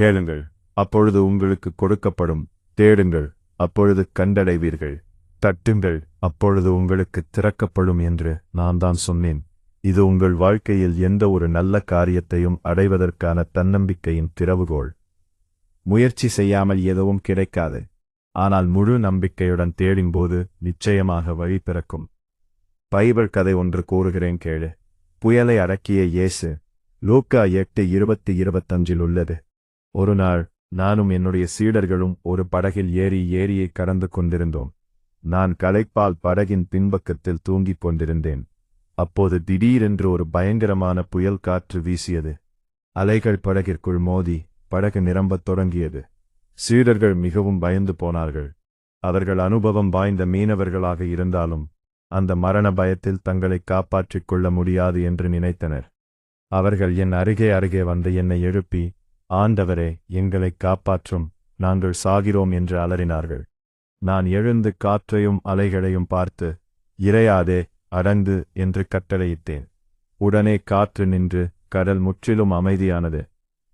கேளுங்கள், அப்பொழுது உங்களுக்கு கொடுக்கப்படும். தேடுங்கள், அப்பொழுது கண்டடைவீர்கள். தட்டுங்கள், அப்பொழுது உங்களுக்கு திறக்கப்படும் என்று நான் தான் சொன்னேன். இது உங்கள் வாழ்க்கையில் எந்த ஒரு நல்ல காரியத்தையும் அடைவதற்கான தன்னம்பிக்கையின் திறவுகோல். முயற்சி செய்யாமல் எதுவும் கிடைக்காது. ஆனால் முழு நம்பிக்கையுடன் தேடும்போது நிச்சயமாக வழி பிறக்கும். பைபிள் கதை ஒன்று கூறுகிறேன் கேளு. புயலை அடக்கிய இயேசு. லூக்கா 8:20-25 உள்ளது. ஒரு நாள் நானும் என்னுடைய சீடர்களும் ஒரு படகில் ஏறி ஏரியை கடந்து கொண்டிருந்தோம். நான் களைப்பால் படகின் பின்பக்கத்தில் தூங்கிக் கொண்டிருந்தேன். அப்போது திடீரென்று ஒரு பயங்கரமான புயல் காற்று வீசியது. அலைகள் படகிற்குள் மோதி படகு நிரம்பத் தொடங்கியது. சீடர்கள் மிகவும் பயந்து போனார்கள். அவர்கள் அனுபவம் வாய்ந்த மீனவர்களாக இருந்தாலும் அந்த மரண பயத்தில் தங்களை காப்பாற்றிக் கொள்ள முடியாது என்று நினைத்தனர். அவர்கள் என் அருகே வந்து என்னை எழுப்பி, ஆண்டவரே, எங்களை காப்பாற்றும், நாங்கள் சாகிறோம் என்று அலறினார்கள். நான் எழுந்து காற்றையும் அலைகளையும் பார்த்து, இறையாதே, அடங்கு என்று கட்டளையிட்டேன். உடனே காற்று நின்று கடல் முற்றிலும் அமைதியானது.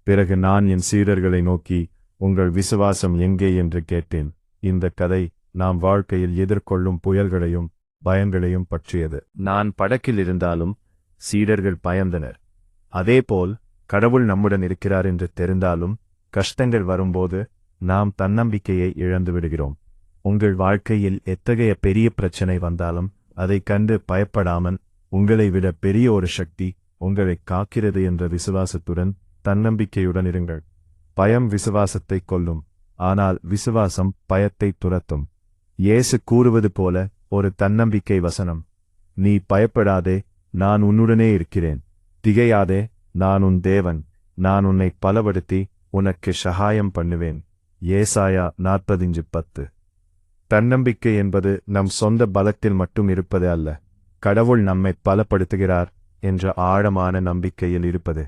பிறகு நான் என் சீடர்களை நோக்கி, உங்கள் விசுவாசம் எங்கே என்று கேட்டேன். இந்த கதை நாம் வாழ்க்கையில் எதிர்கொள்ளும் புயல்களையும் பயங்களையும் பற்றியது. நான் படகில் இருந்தாலும் சீடர்கள் பயந்தனர். அதேபோல் கடவுள் நம்முடன் இருக்கிறார் என்று தெரிந்தாலும் கஷ்டங்கள் வரும்போது நாம் தன்னம்பிக்கையை இழந்து விடுகிறோம். உங்கள் வாழ்க்கையில் எத்தகைய பெரிய பிரச்சனை வந்தாலும் அதை கண்டு பயப்படாமல், உங்களை விட பெரிய ஒரு சக்தி உங்களை காக்கிறது என்ற விசுவாசத்துடன் தன்னம்பிக்கையுடன் இருங்கள். பயம் விசுவாசத்தை கொல்லும், ஆனால் விசுவாசம் பயத்தை துரத்தும். இயேசு கூறுவது போல ஒரு தன்னம்பிக்கை வசனம். நீ பயப்படாதே, நான் உன்னுடனே இருக்கிறேன். திகையாதே, நான் உன் தேவன். நான் உன்னை பலப்படுத்தி உனக்கு சகாயம் பண்ணுவேன். ஏசாயா 45:10. தன்னம்பிக்கை என்பது நம் சொந்த பலத்தில் மட்டும் இருப்பது அல்ல, கடவுள் நம்மை பலப்படுத்துகிறார் என்ற ஆழமான நம்பிக்கையில் இருப்பது.